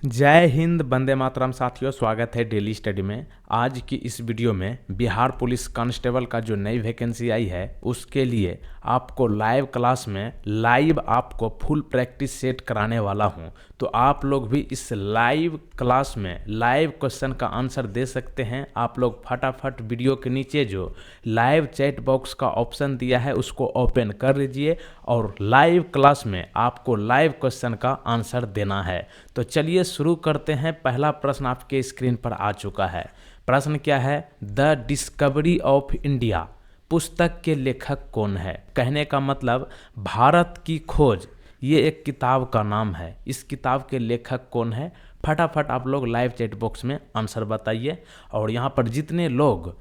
जय हिंद, वंदे मातरम। साथियों, स्वागत है डेली स्टडी में। आज की इस वीडियो में बिहार पुलिस कांस्टेबल का जो नई वैकेंसी आई है उसके लिए आपको लाइव क्लास में लाइव आपको फुल प्रैक्टिस सेट कराने वाला हूं। तो आप लोग भी इस लाइव क्लास में लाइव क्वेश्चन का आंसर दे सकते हैं। आप लोग फटाफट वीडियो के नीचे जो लाइव चैट बॉक्स का ऑप्शन दिया है उसको ओपन कर लीजिए और लाइव क्लास में आपको लाइव क्वेश्चन का आंसर देना है। तो चलिए शुरू करते हैं। पहला प्रश्न आपके स्क्रीन पर आ चुका है। प्रश्न क्या है? द डिस्कवरी ऑफ इंडिया पुस्तक के लेखक कौन है? कहने का मतलब भारत की खोज, ये एक किताब का नाम है। इस किताब के लेखक कौन है? फटाफट आप लोग लाइव चैट बॉक्स में आंसर बताइए। और यहाँ पर जितने लोग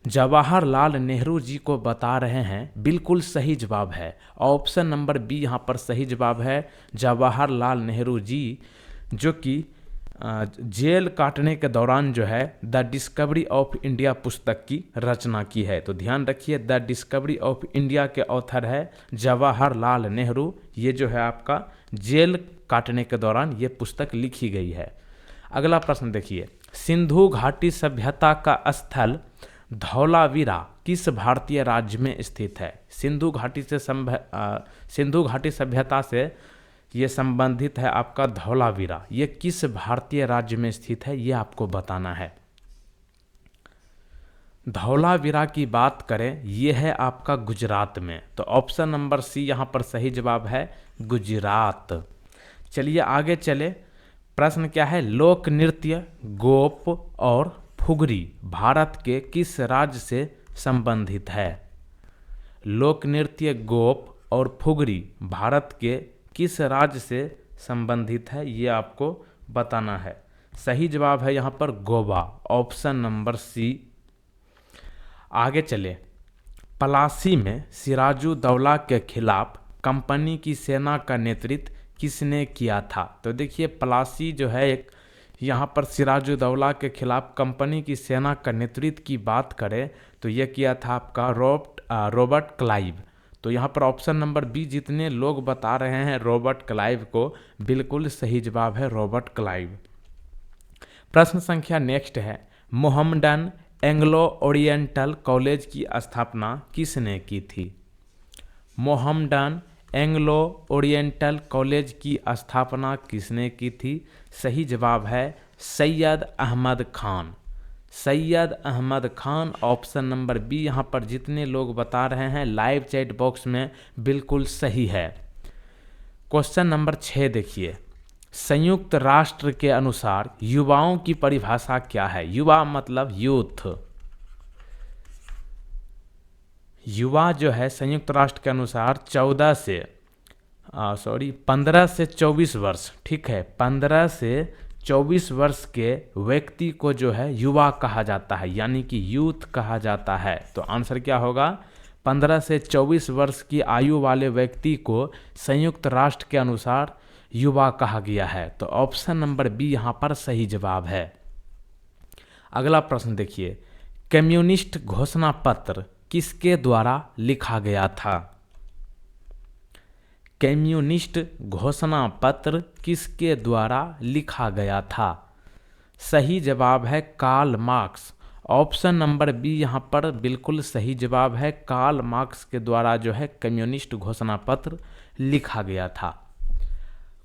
जवाहरलाल नेहरू जी को बता रहे हैं, बिल्कुल सही जवाब है। ऑप्शन नंबर बी यहाँ पर सही जवाब है। जवाहरलाल नेहरू जी जो कि जेल काटने के दौरान जो है द डिस्कवरी ऑफ इंडिया पुस्तक की रचना की है। तो ध्यान रखिए, द डिस्कवरी ऑफ इंडिया के ऑथर है जवाहरलाल नेहरू। ये जो है आपका जेल काटने के दौरान ये पुस्तक लिखी गई है। अगला प्रश्न देखिए, सिंधु घाटी सभ्यता का स्थल धौलावीरा किस भारतीय राज्य में स्थित है? सिंधु घाटी सभ्यता से ये संबंधित है आपका धौलावीरा। ये किस भारतीय राज्य में स्थित है ये आपको बताना है। धौलावीरा की बात करें, ये है आपका गुजरात में। तो ऑप्शन नंबर सी यहाँ पर सही जवाब है, गुजरात। चलिए आगे चले। प्रश्न क्या है? लोक नृत्य गोप और फुगरी भारत के किस राज्य से संबंधित है? लोक नृत्य गोप और फुगरी भारत के किस राज्य से संबंधित है ये आपको बताना है। सही जवाब है यहाँ पर गोवा, ऑप्शन नंबर सी। आगे चले। पलासी में सिराजुद्दौला के खिलाफ कंपनी की सेना का नेतृत्व किसने किया था? तो देखिए, पलासी जो है एक, यहाँ पर सिराजुद्दौला के खिलाफ कंपनी की सेना का नेतृत्व की बात करें तो ये किया था आपका रॉबर्ट क्लाइव। तो यहाँ पर ऑप्शन नंबर बी जितने लोग बता रहे हैं रॉबर्ट क्लाइव को, बिल्कुल सही जवाब है रॉबर्ट क्लाइव। प्रश्न संख्या नेक्स्ट है, मोहम्मडन एंग्लो ओरिएंटल कॉलेज की स्थापना किसने की थी? मोहम्मडन एंग्लो ओरिएंटल कॉलेज की स्थापना किसने की थी? सही जवाब है Syed Ahmad Khan. Syed Ahmad Khan, option number B यहाँ पर जितने लोग बता रहे हैं लाइव चैट बॉक्स में बिल्कुल सही है। क्वेश्चन नंबर 6 देखिए, संयुक्त राष्ट्र के अनुसार युवाओं की परिभाषा क्या है? युवा मतलब यूथ। युवा जो है संयुक्त राष्ट्र के अनुसार 15 से 24 वर्ष, ठीक है, 15 से 24 वर्ष के व्यक्ति को जो है युवा कहा जाता है, यानी कि यूथ कहा जाता है। तो आंसर क्या होगा? 15 से 24 वर्ष की आयु वाले व्यक्ति को संयुक्त राष्ट्र के अनुसार युवा कहा गया है। तो ऑप्शन नंबर बी यहाँ पर सही जवाब है। अगला प्रश्न देखिए, कम्युनिस्ट घोषणा पत्र किसके द्वारा लिखा गया था? कम्युनिस्ट घोषणा पत्र किसके द्वारा लिखा गया था? सही जवाब है Karl Marx. Option number B यहाँ पर बिल्कुल सही जवाब है। कार्ल मार्क्स के द्वारा जो है कम्युनिस्ट घोषणा पत्र लिखा गया था।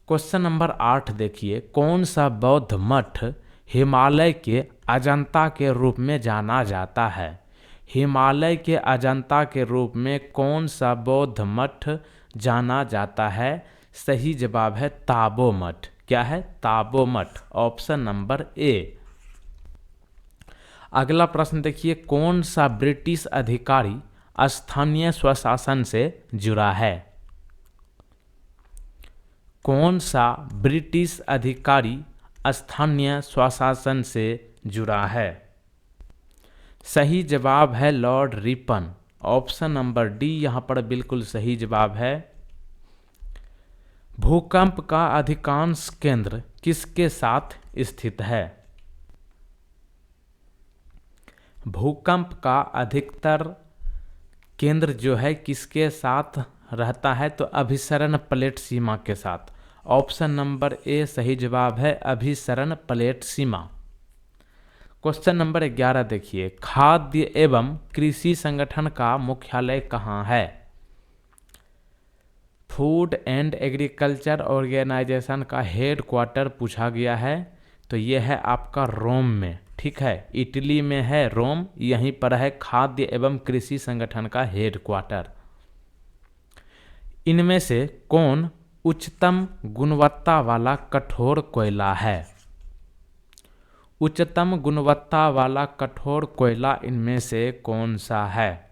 क्वेश्चन नंबर 8 देखिए, कौन सा बौद्ध मठ हिमालय के अजंता के रूप में जाना जाता है? हिमालय के अजंता के रूप में कौन सा बौद्ध मठ जाना जाता है? सही जवाब है ताबो मठ। क्या है? ताबो मठ, ऑप्शन नंबर ए। अगला प्रश्न देखिए, कौन सा ब्रिटिश अधिकारी स्थानीय स्वशासन से जुड़ा है? कौन सा ब्रिटिश अधिकारी स्थानीय स्वशासन से जुड़ा है? सही जवाब है Lord Ripon, option number D यहाँ पर बिल्कुल सही जवाब है। भूकंप का अधिकांश केंद्र किसके साथ स्थित है? भूकंप का अधिकतर केंद्र जो है किसके साथ रहता है? तो अभिसरण प्लेट सीमा के साथ। ऑप्शन नंबर ए सही जवाब है अभिसरण प्लेट सीमा। क्वेश्चन नंबर 11 देखिए, खाद्य एवं कृषि संगठन का मुख्यालय कहाँ है? फूड एंड एग्रीकल्चर ऑर्गेनाइजेशन का हेड क्वार्टर पूछा गया है, तो ये है आपका रोम में, ठीक है, इटली में है रोम, यहीं पर है खाद्य एवं कृषि संगठन का हेड क्वार्टर। इनमें से कौन उच्चतम गुणवत्ता वाला कठोर कोयला है? उच्चतम गुणवत्ता वाला कठोर कोयला इनमें से कौन सा है?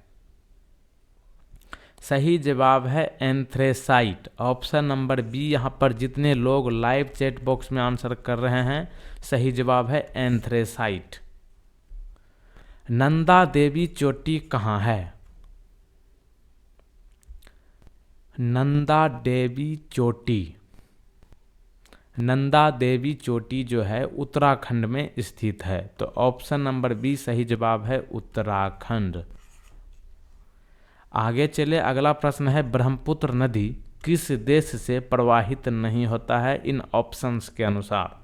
सही जवाब है एंथ्रेसाइट। Option number B. यहाँ पर जितने लोग लाइव चैट बॉक्स में आंसर कर रहे हैं, सही जवाब है एंथ्रेसाइट। नंदा देवी चोटी कहाँ है? नंदा देवी चोटी, नंदा देवी चोटी जो है उत्तराखंड में स्थित है, तो ऑप्शन नंबर बी सही जवाब है उत्तराखंड। आगे चले, अगला प्रश्न है, ब्रह्मपुत्र नदी किस देश से प्रवाहित नहीं होता है इन ऑप्शंस के अनुसार?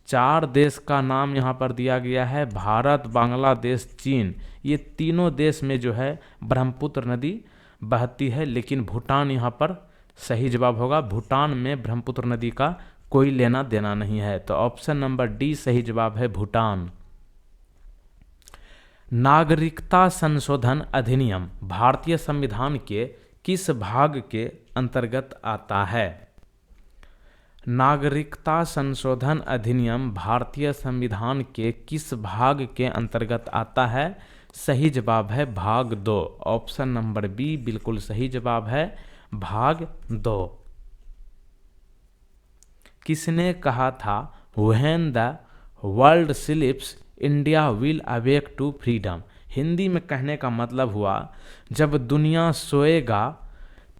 4 देश का नाम यहाँ पर दिया गया है, भारत, बांग्लादेश, चीन, ये तीनों देश में जो है ब्रह्मपुत्र नदी बहती है, लेकिन भूटान यहाँ पर सही जवाब होगा। भूटान में ब्रह्मपुत्र नदी का कोई लेना देना नहीं है, तो ऑप्शन नंबर डी सही जवाब है भूटान। नागरिकता संशोधन अधिनियम भारतीय संविधान के किस भाग के अंतर्गत आता है? नागरिकता संशोधन अधिनियम भारतीय संविधान के किस भाग के अंतर्गत आता है? सही जवाब है भाग 2। ऑप्शन नंबर बी बिल्कुल सही जवाब है भाग 2। किसने कहा था when the world sleeps India will awake to freedom? Hindi में कहने का मतलब हुआ जब दुनिया सोएगा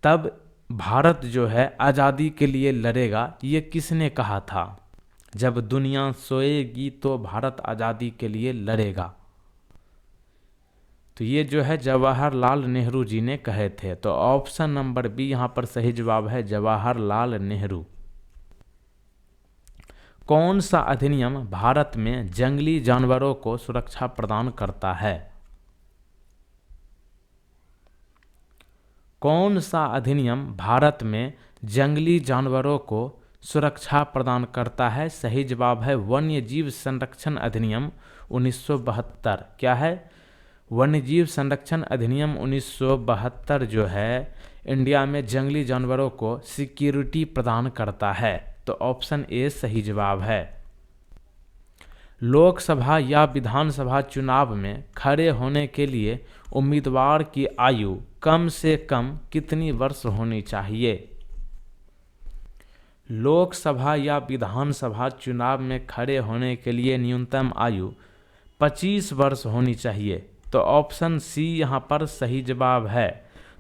तब भारत जो है आज़ादी के लिए लड़ेगा, ये किसने कहा था? जब दुनिया सोएगी तो भारत आज़ादी के लिए लड़ेगा, तो ये जो है जवाहरलाल नेहरू जी ने कहे थे, तो ऑप्शन नंबर बी यहाँ पर सही जवाब है जवाहरलाल नेहरू। कौन सा अधिनियम भारत में जंगली जानवरों को सुरक्षा प्रदान करता है? कौन सा अधिनियम भारत में जंगली जानवरों को सुरक्षा प्रदान करता है? सही जवाब है वन्य जीव संरक्षण अधिनियम 1972। क्या है? वन्य जीव संरक्षण अधिनियम 1972 जो है इंडिया में जंगली जानवरों को सिक्योरिटी प्रदान करता है, तो ऑप्शन ए सही जवाब है। लोकसभा या विधानसभा चुनाव में खड़े होने के लिए उम्मीदवार की आयु कम से कम कितनी वर्ष होनी चाहिए? लोकसभा या विधानसभा चुनाव में खड़े होने के लिए न्यूनतम आयु 25 वर्ष होनी चाहिए, तो ऑप्शन सी यहाँ पर सही जवाब है।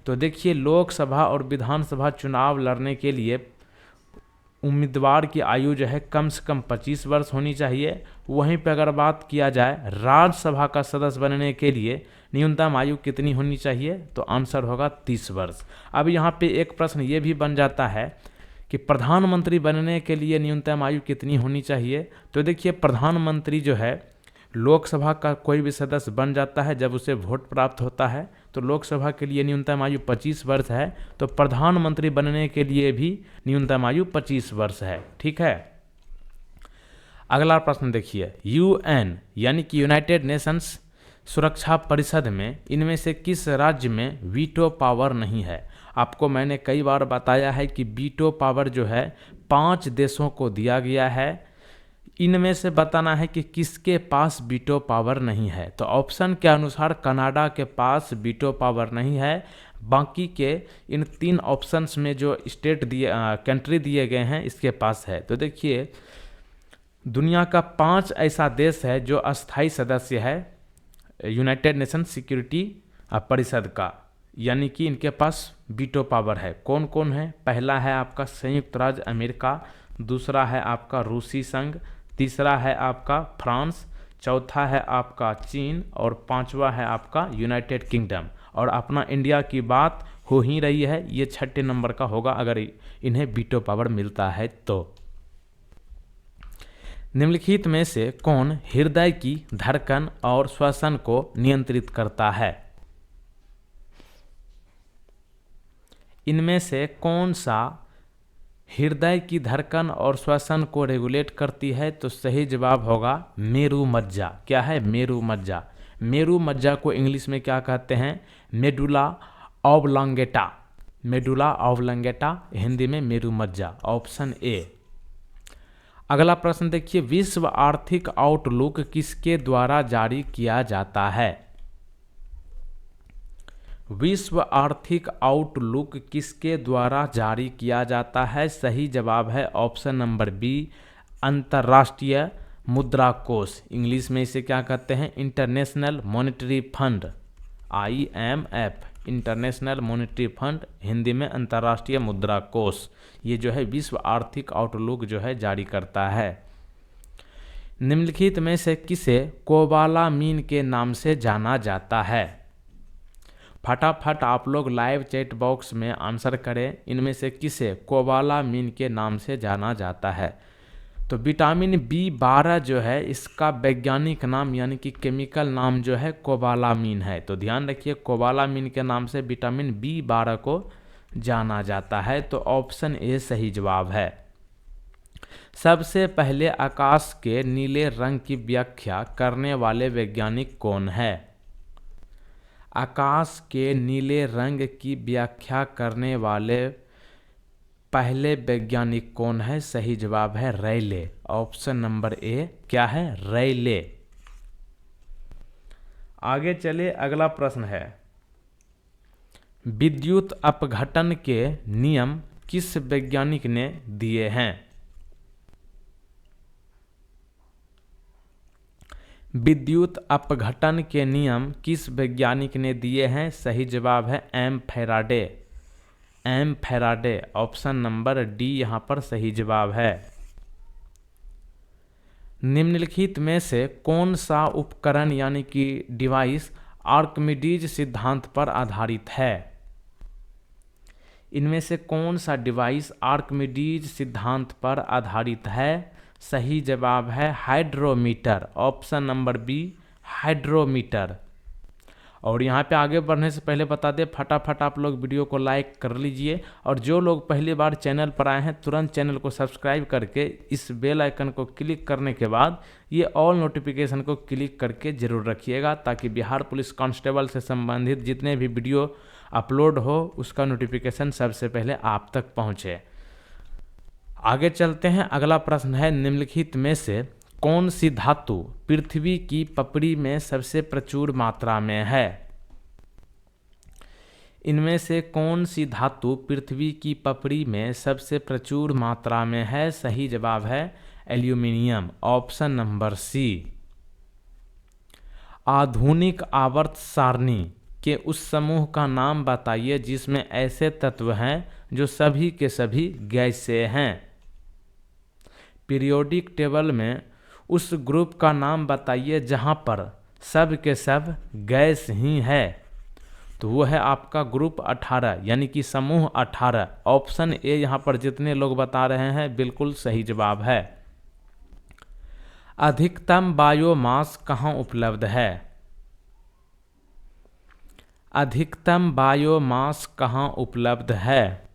तो देखिए, लोकसभा और विधानसभा चुनाव लड़ने के लिए उम्मीदवार की आयु जो है कम से कम 25 वर्ष होनी चाहिए। वहीं पर अगर बात किया जाए राज्यसभा का सदस्य बनने के लिए न्यूनतम आयु कितनी होनी चाहिए, तो आंसर होगा 30 वर्ष। अब यहाँ पे एक प्रश्न ये भी बन जाता है कि प्रधानमंत्री बनने के लिए न्यूनतम आयु कितनी होनी चाहिए? तो देखिए, प्रधानमंत्री जो है लोकसभा का कोई भी सदस्य बन जाता है जब उसे वोट प्राप्त होता है, तो लोकसभा के लिए न्यूनतम आयु 25 वर्ष है, तो प्रधानमंत्री बनने के लिए भी न्यूनतम आयु 25 वर्ष है। ठीक है, अगला प्रश्न देखिए, यूएन यानी कि यूनाइटेड नेशंस सुरक्षा परिषद में इनमें से किस राज्य में वीटो पावर नहीं है? आपको मैंने कई बार बताया है कि वीटो पावर जो है 5 देशों को दिया गया है, इनमें से बताना है कि किसके पास वीटो पावर नहीं है। तो ऑप्शन के अनुसार कनाडा के पास वीटो पावर नहीं है, बाकी के इन 3 ऑप्शंस में जो स्टेट दिए कंट्री दिए गए हैं इसके पास है। तो देखिए, दुनिया का 5 ऐसा देश है जो अस्थायी सदस्य है यूनाइटेड नेशन सिक्योरिटी परिषद का, यानी कि इनके पास वीटो पावर है। कौन कौन है? पहला है आपका संयुक्त राज्य अमेरिका, दूसरा है आपका रूसी संघ, तीसरा है आपका फ्रांस, चौथा है आपका चीन और 5वां है आपका यूनाइटेड किंगडम। और अपना इंडिया की बात हो ही रही है, ये 6 नंबर का होगा अगर इन्हें वीटो पावर मिलता है तो। निम्नलिखित में से कौन हृदय की धड़कन और श्वसन को नियंत्रित करता है? इनमें से कौन सा हृदय की धड़कन और श्वसन को रेगुलेट करती है? तो सही जवाब होगा मेरु मज्जा। क्या है? मेरु मज्जा। मेरु मज्जा को इंग्लिश में क्या कहते हैं? Medulla oblongata. Medulla oblongata, Hindi में मेरु मज्जा, ऑप्शन ए। अगला प्रश्न देखिए, विश्व आर्थिक आउटलुक किसके द्वारा जारी किया जाता है? विश्व आर्थिक आउटलुक किसके द्वारा जारी किया जाता है? सही जवाब है ऑप्शन नंबर बी, अंतर्राष्ट्रीय मुद्रा कोष। इंग्लिश में इसे क्या कहते हैं? International monetary fund, IMF, international monetary fund, Hindi में अंतर्राष्ट्रीय मुद्रा कोष। ये जो है विश्व आर्थिक आउटलुक जो है जारी करता है। निम्नलिखित में से किसे कोबालामीन के नाम से जाना जाता है? फटाफट आप लोग लाइव चैट बॉक्स में आंसर करें, इनमें से किसे कोबालामीन के नाम से जाना जाता है? तो विटामिन B12 जो है इसका वैज्ञानिक नाम यानी कि केमिकल नाम जो है कोबालामीन है। तो ध्यान रखिए, कोबालामीन के नाम से विटामिन B12 को जाना जाता है। तो ऑप्शन ए सही जवाब है। सबसे पहले आकाश के नीले रंग की व्याख्या करने वाले वैज्ञानिक कौन है? आकाश के नीले रंग की व्याख्या करने वाले पहले वैज्ञानिक कौन है? सही जवाब है रेले, ऑप्शन नंबर ए। क्या है? रेले। आगे चले, अगला प्रश्न है, विद्युत अपघटन के नियम किस वैज्ञानिक ने दिए हैं? विद्युत अपघटन के नियम किस वैज्ञानिक ने दिए हैं? सही जवाब है M Faraday, M Faraday, option number D यहाँ पर सही जवाब है। निम्नलिखित में से कौन सा उपकरण यानी कि डिवाइस आर्किमिडीज सिद्धांत पर आधारित है? इनमें से कौन सा डिवाइस आर्किमिडीज सिद्धांत पर आधारित है? सही जवाब है hydrometer, option number B, hydrometer. और यहाँ पे आगे बढ़ने से पहले बता दें, फटाफट आप लोग वीडियो को लाइक कर लीजिए, और जो लोग पहली बार चैनल पर आए हैं तुरंत चैनल को सब्सक्राइब करके इस बेल आइकन को क्लिक करने के बाद ये ऑल नोटिफिकेशन को क्लिक करके ज़रूर रखिएगा, ताकि बिहार पुलिस कांस्टेबल से संबंधित जितने भी वीडियो अपलोड हो उसका नोटिफिकेशन सबसे पहले आप तक पहुँचे। आगे चलते हैं, अगला प्रश्न है, निम्नलिखित में से कौन सी धातु पृथ्वी की पपड़ी में सबसे प्रचुर मात्रा में है? इनमें से कौन सी धातु पृथ्वी की पपड़ी में सबसे प्रचुर मात्रा में है? सही जवाब है एल्यूमिनियम, ऑप्शन नंबर सी। आधुनिक आवर्त सारणी के उस समूह का नाम बताइए जिसमें ऐसे तत्व हैं जो सभी के सभी गैसें हैं। पीरियोडिक टेबल में उस ग्रुप का नाम बताइए जहां पर सब के सब गैस ही है। तो वो है आपका ग्रुप 18 यानी कि समूह 18, ऑप्शन ए यहाँ पर जितने लोग बता रहे हैं बिल्कुल सही जवाब है। अधिकतम बायोमास कहाँ उपलब्ध है? अधिकतम बायोमास कहाँ उपलब्ध है?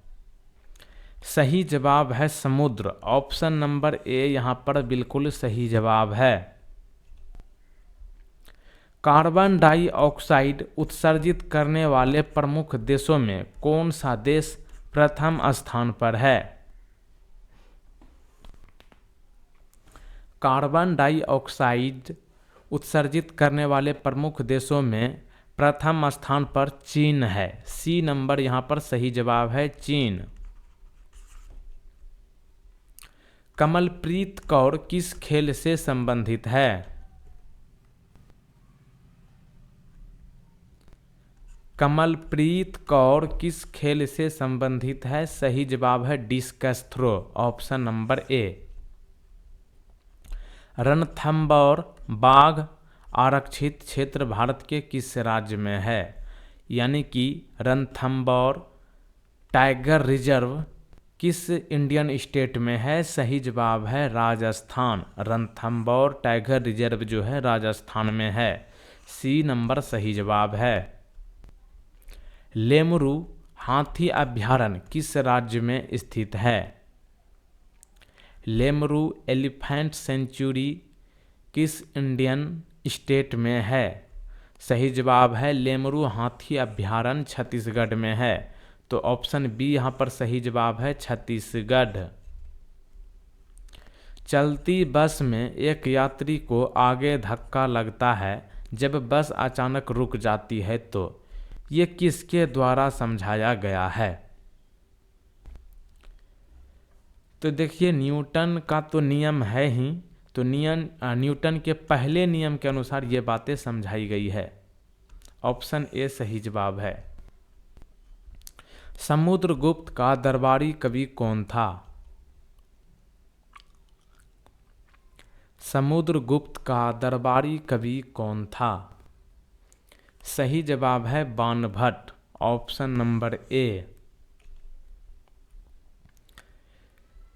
सही जवाब है समुद्र, ऑप्शन नंबर ए यहाँ पर बिल्कुल सही जवाब है। कार्बन डाइऑक्साइड उत्सर्जित करने वाले प्रमुख देशों में कौन सा देश प्रथम स्थान पर है? कार्बन डाइऑक्साइड उत्सर्जित करने वाले प्रमुख देशों में प्रथम स्थान पर चीन है, सी नंबर यहाँ पर सही जवाब है चीन। कमलप्रीत कौर किस खेल से संबंधित है? कमलप्रीत कौर किस खेल से संबंधित है? सही जवाब है discus throw, option number A. Ranthambore बाघ आरक्षित क्षेत्र भारत के किस राज्य में है? यानी कि रणथंबोर टाइगर रिजर्व किस इंडियन स्टेट में है? सही जवाब है राजस्थान। रणथंबोर टाइगर रिजर्व जो है राजस्थान में है। सी नंबर सही जवाब है। लेमरू हाथी अभयारण्य किस राज्य में स्थित है? लेमरू एलिफेंट सेंचुरी किस इंडियन स्टेट में है? सही जवाब है लेमरू हाथी अभयारण्य छत्तीसगढ़ में है। तो ऑप्शन बी यहाँ पर सही जवाब है, छत्तीसगढ़। चलती बस में एक यात्री को आगे धक्का लगता है जब बस अचानक रुक जाती है, तो ये किसके द्वारा समझाया गया है? तो देखिए न्यूटन का तो नियम है ही, तो न्यूटन के पहले नियम के अनुसार ये बातें समझाई गई है। ऑप्शन ए सही जवाब है। समुद्रगुप्त का दरबारी कवि कौन था? समुद्रगुप्त का दरबारी कवि कौन था? सही जवाब है बाणभट्ट। ऑप्शन नंबर ए।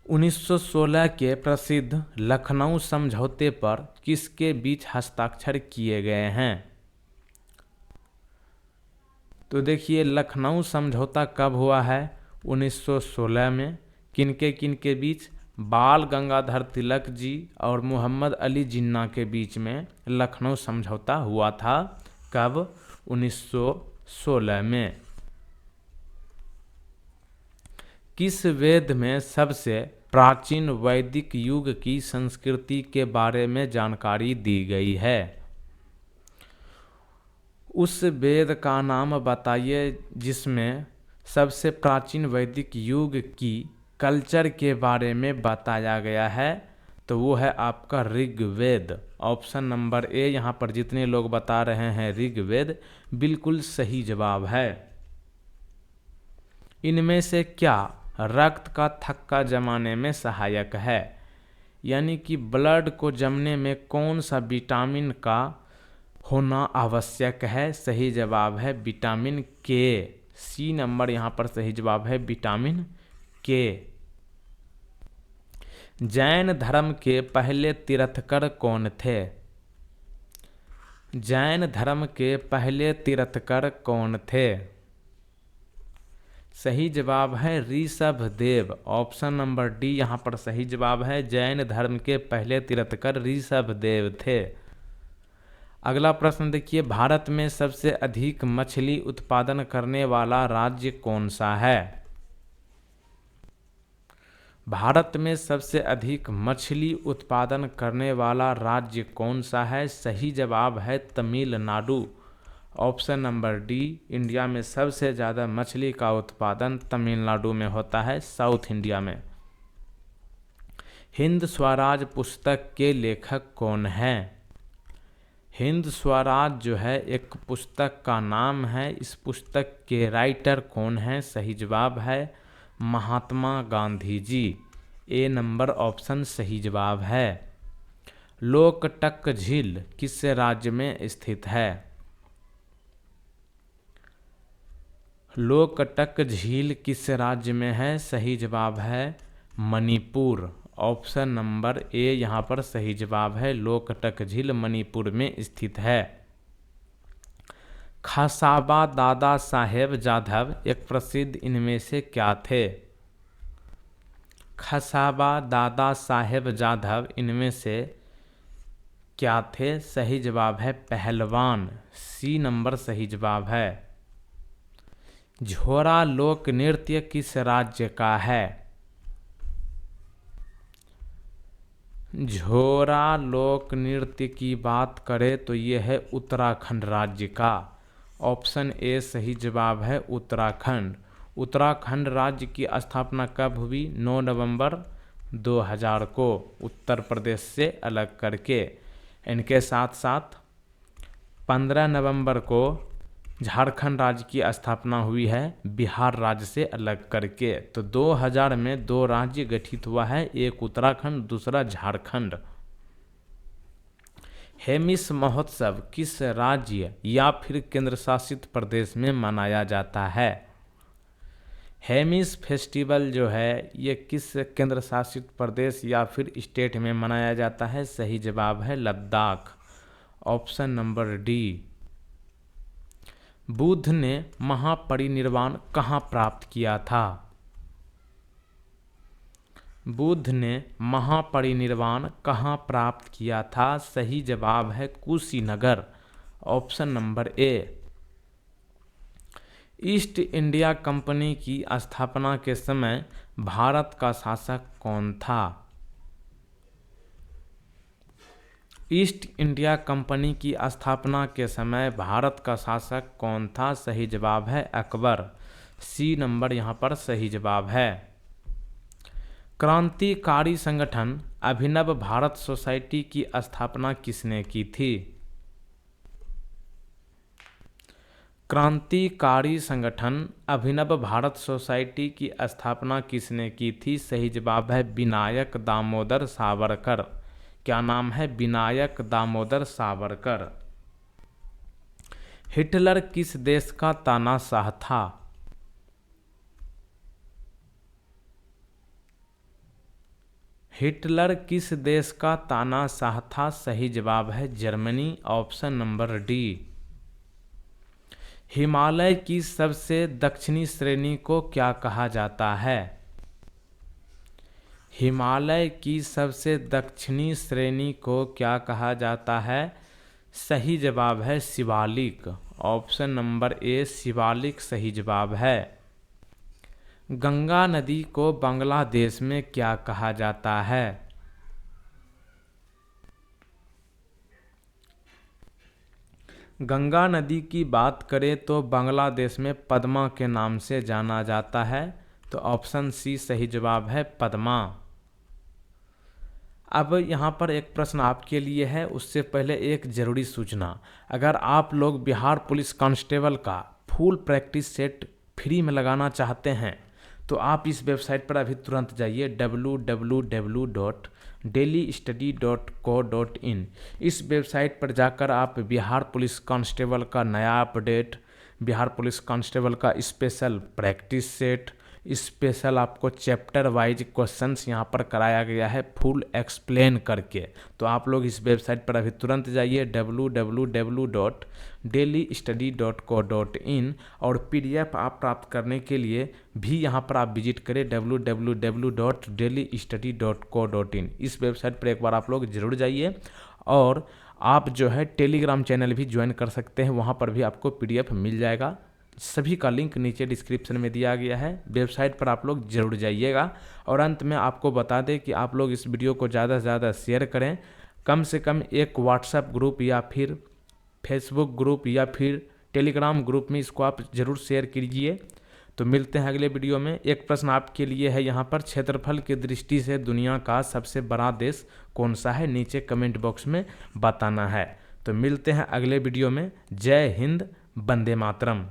1916 के प्रसिद्ध लखनऊ समझौते पर किसके बीच हस्ताक्षर किए गए हैं? तो देखिए लखनऊ समझौता कब हुआ है? 1916 में। किनके बीच? बाल गंगाधर तिलक जी और मोहम्मद अली जिन्ना के बीच में लखनऊ समझौता हुआ था। कब? 1916 में। किस वेद में सबसे प्राचीन वैदिक युग की संस्कृति के बारे में जानकारी दी गई है? उस वेद का नाम बताइए जिसमें सबसे प्राचीन वैदिक युग की कल्चर के बारे में बताया गया है। तो वो है आपका ऋग्वेद। ऑप्शन नंबर ए यहाँ पर जितने लोग बता रहे हैं ऋग्वेद, बिल्कुल सही जवाब है। इनमें से क्या रक्त का थक्का जमाने में सहायक है? यानी कि ब्लड को जमने में कौन सा विटामिन का होना आवश्यक है? सही जवाब है विटामिन के। सी नंबर यहाँ पर सही जवाब है विटामिन के। जैन धर्म के पहले तीर्थकर कौन थे? जैन धर्म के पहले तीर्थकर कौन थे? सही जवाब है ऋषभदेव। ऑप्शन नंबर डी यहाँ पर सही जवाब है। जैन धर्म के पहले तीर्थकर ऋषभदेव थे। अगला प्रश्न देखिए, भारत में सबसे अधिक मछली उत्पादन करने वाला राज्य कौन सा है? भारत में सबसे अधिक मछली उत्पादन करने वाला राज्य कौन सा है? सही जवाब है Tamil Nadu. Option number D. India में सबसे ज़्यादा मछली का उत्पादन तमिलनाडु में होता है, साउथ इंडिया में। हिंद स्वराज पुस्तक के लेखक कौन हैं? हिंद स्वराज जो है एक पुस्तक का नाम है। इस पुस्तक के राइटर कौन हैं? सही जवाब है महात्मा गांधी जी। ए नंबर ऑप्शन सही जवाब है। लोकटक झील किस राज्य में स्थित है? लोकटक झील किस राज्य में है? सही जवाब है मणिपुर। ऑप्शन नंबर ए यहाँ पर सही जवाब है। लोकटक झील मणिपुर में स्थित है। खसाबा दादा साहेब जाधव एक प्रसिद्ध इनमें से क्या थे? खसाबा दादा साहेब जाधव इनमें से क्या थे? सही जवाब है पहलवान। सी नंबर सही जवाब है। झोरा लोक नृत्य किस राज्य का है? झोरा लोक नृत्य की बात करें तो ये है उत्तराखंड राज्य का। ऑप्शन ए सही जवाब है उत्तराखंड। उत्तराखंड राज्य की स्थापना कब हुई? 9 नवंबर 2000 को, उत्तर प्रदेश से अलग करके। इनके साथ साथ 15 नवंबर को झारखंड राज्य की स्थापना हुई है, बिहार राज्य से अलग करके। तो 2000 में 2 राज्य गठित हुआ है, एक उत्तराखंड दूसरा झारखंड। हेमिस महोत्सव किस राज्य या फिर केंद्र शासित प्रदेश में मनाया जाता है? हेमिस फेस्टिवल जो है ये किस केंद्र शासित प्रदेश या फिर स्टेट में मनाया जाता है? सही जवाब है Ladakh, option number D. Buddha ने महापरिनिर्वाण कहाँ प्राप्त किया था? बुद्ध ने महापरिनिर्वाण कहाँ प्राप्त किया था? सही जवाब है कुशीनगर, ऑप्शन नंबर ए। ईस्ट इंडिया कंपनी की स्थापना के समय भारत का शासक कौन था? ईस्ट इंडिया कंपनी की स्थापना के समय भारत का शासक कौन था? सही जवाब है अकबर, सी नंबर यहाँ पर सही जवाब है। क्रांतिकारी संगठन अभिनव भारत सोसाइटी की स्थापना किसने की थी? क्रांतिकारी संगठन अभिनव भारत सोसाइटी की स्थापना किसने की थी? सही जवाब है विनायक दामोदर सावरकर। क्या नाम है? विनायक दामोदर सावरकर। हिटलर किस देश का तानाशाह था? हिटलर किस देश का तानाशाह था? सही जवाब है Germany, option number D. Himalaya की सबसे दक्षिणी श्रेणी को क्या कहा जाता है? हिमालय की सबसे दक्षिणी श्रेणी को क्या कहा जाता है? सही जवाब है शिवालिक, ऑप्शन नंबर ए शिवालिक सही जवाब है। गंगा नदी को बांग्लादेश में क्या कहा जाता है? गंगा नदी की बात करें तो बांग्लादेश में पद्मा के नाम से जाना जाता है, तो ऑप्शन सी सही जवाब है पद्मा। अब यहाँ पर एक प्रश्न आपके लिए है, उससे पहले एक ज़रूरी सूचना। अगर आप लोग बिहार पुलिस कांस्टेबल का फुल प्रैक्टिस सेट फ्री में लगाना चाहते हैं तो आप इस वेबसाइट पर अभी तुरंत जाइए www.delhistudy.co.in। इस वेबसाइट पर जाकर आप बिहार पुलिस कांस्टेबल का नया अपडेट, बिहार पुलिस कांस्टेबल का स्पेशल प्रैक्टिस सेट, स्पेशल आपको चैप्टर वाइज क्वेश्चंस यहाँ पर कराया गया है फुल एक्सप्लेन करके। तो आप लोग इस वेबसाइट पर अभी तुरंत जाइए www.delhistudy.co.in और PDF आप प्राप्त करने के लिए भी यहाँ पर आप विजिट करें www.delhistudy.co.in। इस वेबसाइट पर एक बार आप लोग ज़रूर जाइए और आप जो है टेलीग्राम चैनल भी ज्वाइन कर सकते हैं, वहाँ पर भी आपको PDF मिल जाएगा। सभी का लिंक नीचे डिस्क्रिप्शन में दिया गया है, वेबसाइट पर आप लोग जरूर जाइएगा। और अंत में आपको बता दें कि आप लोग इस वीडियो को ज़्यादा से ज़्यादा शेयर करें, कम से कम एक व्हाट्सएप ग्रुप या फिर फेसबुक ग्रुप या फिर टेलीग्राम ग्रुप में इसको आप ज़रूर शेयर कीजिए। तो मिलते हैं अगले वीडियो में। एक प्रश्न आपके लिए है यहाँ पर, क्षेत्रफल की दृष्टि से दुनिया का सबसे बड़ा देश कौन सा है? नीचे कमेंट बॉक्स में बताना है। तो मिलते हैं अगले वीडियो में। जय हिंद, वंदे मातरम।